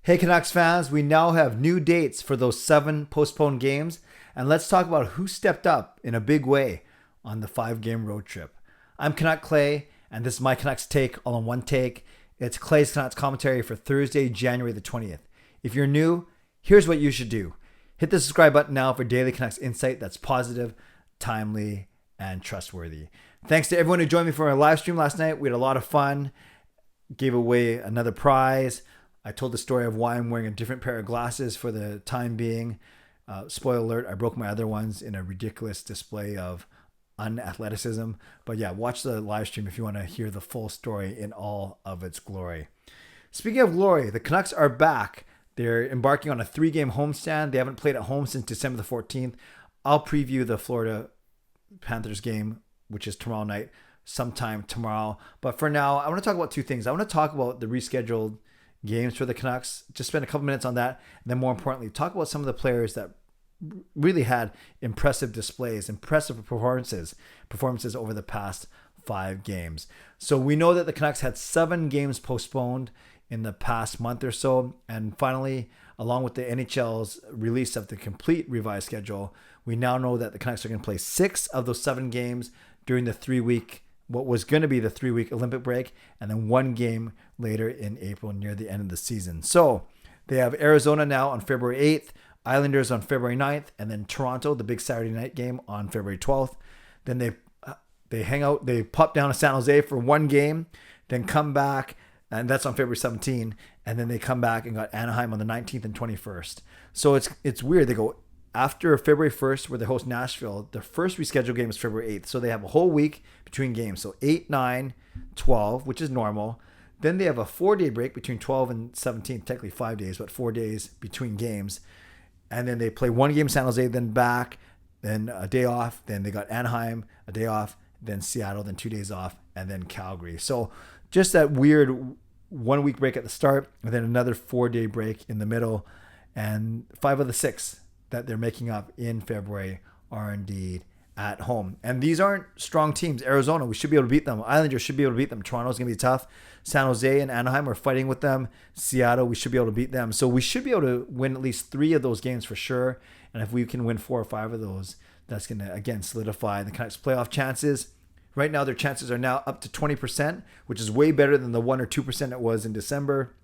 Hey Canucks fans, we now have new dates for those 7 postponed games, and let's talk about who stepped up in a big way on the 5-game road trip. I'm Canuck Clay, and this is my Canucks take all in one take. It's Clay's Canucks commentary for Thursday, January the 20th. If you're new, here's what you should do. Hit the subscribe button now for daily Canucks insight that's positive, timely, and trustworthy. Thanks to everyone who joined me for our live stream last night. We had a lot of fun. Gave away another prize. I told the story of why I'm wearing a different pair of glasses for the time being. Spoiler alert, I broke my other ones in a ridiculous display of unathleticism. But yeah, watch the live stream if you want to hear the full story in all of its glory. Speaking of glory, the Canucks are back. They're embarking on a 3-game homestand. They haven't played at home since December the 14th. I'll preview the Florida Panthers game, which is tomorrow night, sometime tomorrow. But for now, I want to talk about 2 things. I want to talk about the rescheduled games for the Canucks, just spend a couple minutes on that, and then more importantly, talk about some of the players that really had impressive displays, impressive performances over the past 5 games. So we know that the Canucks had 7 games postponed in the past month or so, and finally, along with the NHL's release of the complete revised schedule, we now know that the Canucks are going to play 6 of those 7 games during the 3-week what was going to be the 3-week Olympic break, and then 1 game later in April near the end of the season. So they have Arizona now on February 8th, Islanders on February 9th, and then Toronto, the big Saturday night game, on February 12th. Then they hang out, they pop down to San Jose for 1 game, then come back, and that's on February 17th, and then they come back and got Anaheim on the 19th and 21st. So it's weird. They go after February 1st, where they host Nashville. The first rescheduled game is February 8th. So they have a whole week between games. So 8, 9, 12, which is normal. Then they have a 4-day break between 12 and 17th, technically 5 days, but 4 days between games. And then they play 1 game in San Jose, then back, then a day off. Then they got Anaheim, a day off, then Seattle, then 2 days off, and then Calgary. So just that weird 1-week break at the start, and then another 4-day break in the middle. And 5 of the 6 that they're making up in February are indeed at home. And these aren't strong teams. Arizona, we should be able to beat them. Islanders should be able to beat them. Toronto's going to be tough. San Jose and Anaheim are fighting with them. Seattle, we should be able to beat them. So we should be able to win at least 3 of those games for sure. And if we can win 4 or 5 of those, that's going to, again, solidify the Canucks' playoff chances. Right now, their chances are now up to 20%, which is way better than the 1 or 2% it was in December.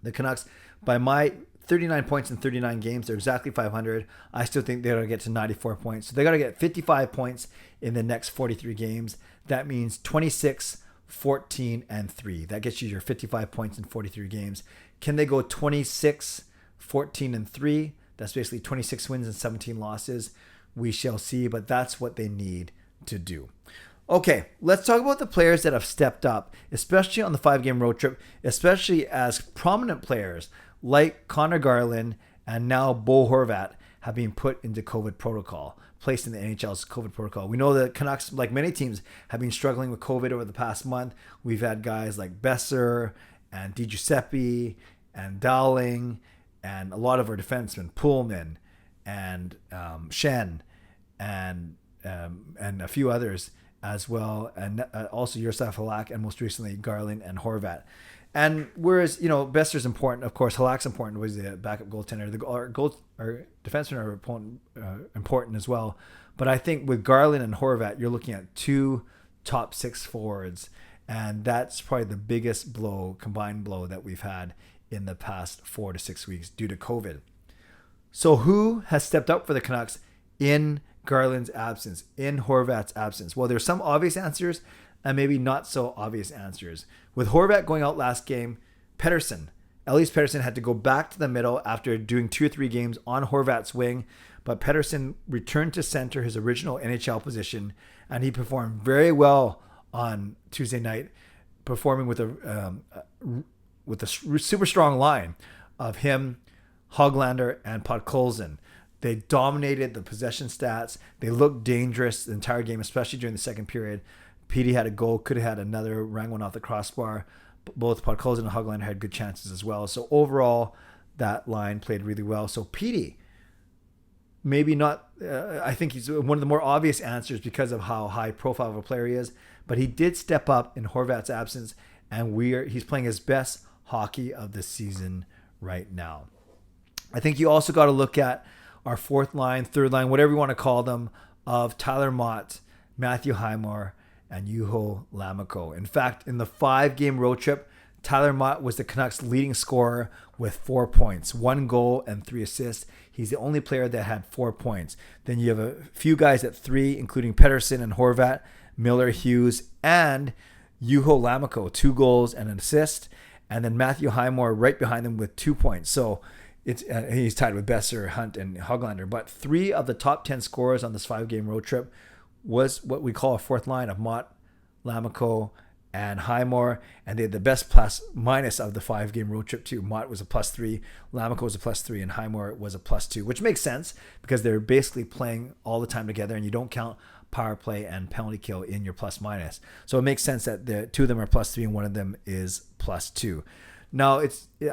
The Canucks, by my 39 points in 39 games. They're exactly 500. I still think they're going to get to 94 points. So they got to get 55 points in the next 43 games. That means 26, 14, and 3. That gets you your 55 points in 43 games. Can they go 26, 14, and 3? That's basically 26 wins and 17 losses. We shall see, but that's what they need to do. Okay, let's talk about the players that have stepped up, especially on the 5-game road trip, especially as prominent players like Conor, Garland, and now Bo Horvat have been put into COVID protocol, placed in the NHL's COVID protocol. We know that Canucks, like many teams, have been struggling with COVID over the past month. We've had guys like Besser and DiGiuseppe and Dowling and a lot of our defensemen, Pullman and Shen and a few others as well, and also Yaroslav Halak, and most recently Garland and Horvat. And whereas, Besser's important, of course, Halak's important, was the backup goaltender. Our defensemen are important as well. But I think with Garland and Horvat, you're looking at 2 top 6 forwards. And that's probably the biggest combined blow that we've had in the past 4 to 6 weeks due to COVID. So who has stepped up for the Canucks in Garland's absence, in Horvat's absence? Well, there's some obvious answers and maybe not so obvious answers. With Horvat going out last game, Elias Pettersson had to go back to the middle after doing 2 or 3 games on Horvat's wing, but Pettersson returned to center, his original NHL position, and he performed very well on Tuesday night, performing with a super strong line of him, Höglander, and Podkolzin. They dominated the possession stats. They looked dangerous the entire game, especially during the second period. Petey had a goal, could have had another, rang one off the crossbar. Both Podkolzin and Höglander had good chances as well. So overall, that line played really well. So Petey, maybe not, I think he's one of the more obvious answers because of how high profile of a player he is. But he did step up in Horvat's absence, and he's playing his best hockey of the season right now. I think you also got to look at our fourth line, third line, whatever you want to call them, of Tyler Motte, Matthew Highmore, and Juho Lammikko. In fact, in the 5-game road trip, Tyler Motte was the Canucks' leading scorer with 4 points, 1 goal and 3 assists. He's the only player that had 4 points. Then you have a few guys at 3, including Pettersson and Horvat, Miller, Hughes, and Juho Lammikko, 2 goals and an assist. And then Matthew Highmore right behind them with 2 points. So he's tied with Besser, Hunt, and Höglander. But 3 of the top 10 scorers on this 5-game road trip was what we call a fourth line of Motte, Lammikko, and Highmore, and they had the best plus minus of the 5-game road trip too. Motte was a +3, Lammikko was a +3, and Highmore was a +2, which makes sense because they're basically playing all the time together, and you don't count power play and penalty kill in your plus minus. So it makes sense that the 2 of them are +3 and 1 of them is +2. Now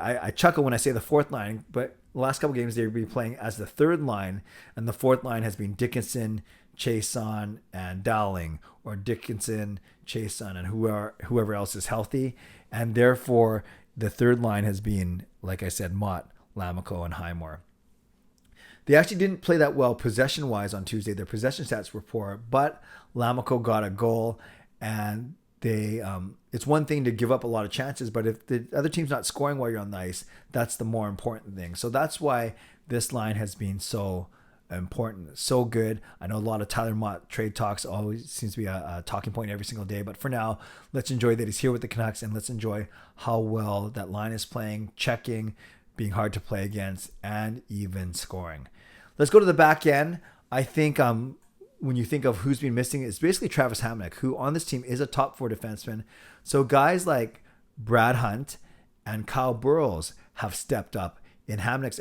I chuckle when I say the fourth line, but the last couple games they'll be playing as the third line, and the fourth line has been Dickinson, Chason, and Dowling, or Dickinson, Chason, and whoever else is healthy. And therefore, the third line has been, like I said, Motte, Lammikko, and Highmore. They actually didn't play that well possession-wise on Tuesday. Their possession stats were poor, but Lammikko got a goal, and it's one thing to give up a lot of chances, but if the other team's not scoring while you're on the ice, that's the more important thing. So that's why this line has been so important, so good. I know a lot of Tyler Motte trade talks always seems to be a talking point every single day, but for now, let's enjoy that he's here with the Canucks, and let's enjoy how well that line is playing, checking, being hard to play against, and even scoring. Let's go to the back end. I think when you think of who's been missing, it's basically Travis Hamonic, who on this team is a top 4 defenseman. So guys like Brad Hunt and Kyle Burroughs have stepped up in Hamonic's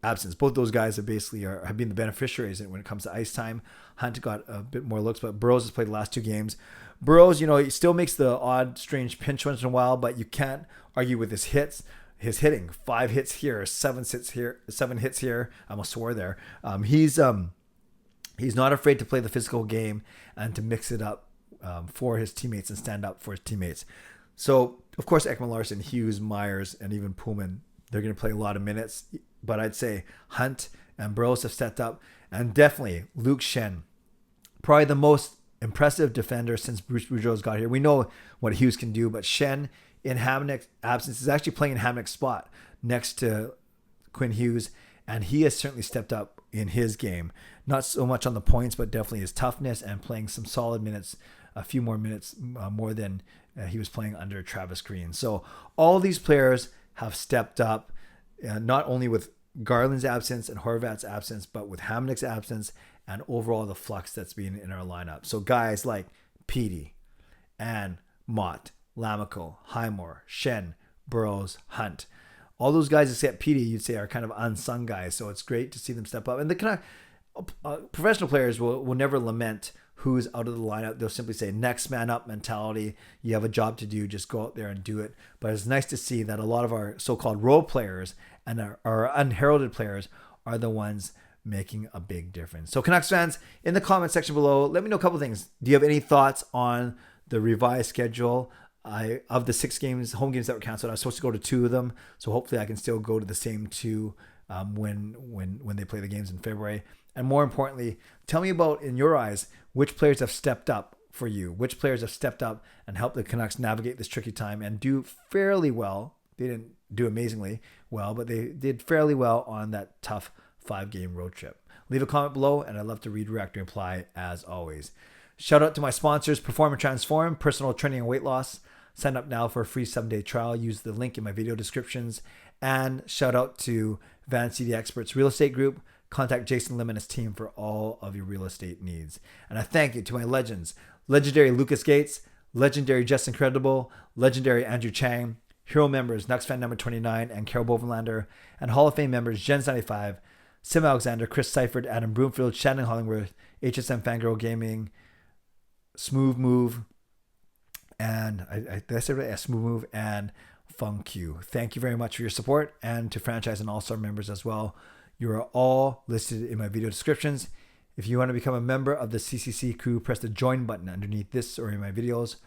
absence. Both those guys have been the beneficiaries when it comes to ice time. Hunt got a bit more looks, but Burroughs has played the last 2 games. Burroughs, he still makes the odd, strange pinch once in a while, but you can't argue with his hits. His hitting, 5 hits here, 7 hits here. I almost swore there. He's not afraid to play the physical game and to mix it up for his teammates and stand up for his teammates. So, of course, Ekman-larsson, Hughes, Myers, and even Pullman, they're going to play a lot of minutes. But I'd say Hunt and Burroughs have stepped up. And definitely Luke Schenn, probably the most impressive defender since Bruce Boudreau's got here. We know what Hughes can do, but Schenn, in Hamonic's absence, is actually playing in Hamonic's spot next to Quinn Hughes. And he has certainly stepped up in his game. Not so much on the points, but definitely his toughness and playing some solid minutes, a few more minutes more than he was playing under Travis Green. So all these players have stepped up, not only with Garland's absence and Horvat's absence, but with Hamonic's absence and overall the flux that's been in our lineup. So guys like Petey and Motte, Lammikko, Highmore, Schenn, Burroughs, Hunt, all those guys except Petey, you'd say, are kind of unsung guys. So it's great to see them step up. And the professional players will never lament who's out of the lineup. They'll simply say, next man up mentality. You have a job to do. Just go out there and do it. But it's nice to see that a lot of our so-called role players and our unheralded players are the ones making a big difference. So Canucks fans, in the comment section below, let me know a couple things. Do you have any thoughts on the revised schedule? Of the 6 games, home games that were canceled, I was supposed to go to 2 of them. So hopefully I can still go to the same 2 when they play the games in February. And more importantly, tell me about, in your eyes, which players have stepped up for you, which players have stepped up and helped the Canucks navigate this tricky time and do fairly well. They didn't do amazingly well, but they did fairly well on that tough 5-game road trip. Leave a comment below, and I'd love to read, react, and reply as always. Shout out to my sponsors, Perform and Transform, personal training and weight loss. Sign up now for a free 7-day trial. Use the link in my video descriptions. And shout out to Van City Experts Real Estate Group. Contact Jason Lim and his team for all of your real estate needs. And I thank you to my legends, legendary Lucas Gates, legendary Justin Credible, legendary Andrew Chang, hero members nucksfan number 29 and Carol Bovenlander, and Hall of Fame members Jens95, Sim Alexander, Chris Seifert, Adam Broomfield, Shannon Hollingworth, HSM Fangirl Gaming, Smooth Move, and did I say right? Yeah, Smooth Move and Funk You. Thank you very much for your support, and to franchise and all-star members as well. You are all listed in my video descriptions. If you want to become a member of the CCC Crew, press the join button underneath this or in my videos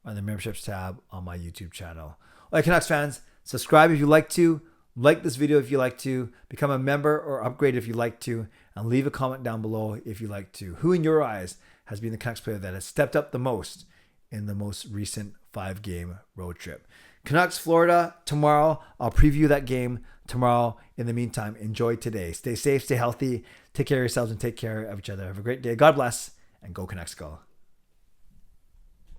or the memberships tab on my YouTube channel. All right, Canucks fans, subscribe if you like to, Like this video if you like to, become a member or upgrade if you like to, and leave a comment down below if you like to. Who in your eyes has been the Canucks player that has stepped up the most in the most recent 5-game road trip? Canucks, Florida, tomorrow. I'll preview that game tomorrow. In the meantime, enjoy today. Stay safe, stay healthy, take care of yourselves, and take care of each other. Have a great day. God bless, and go Canucks go.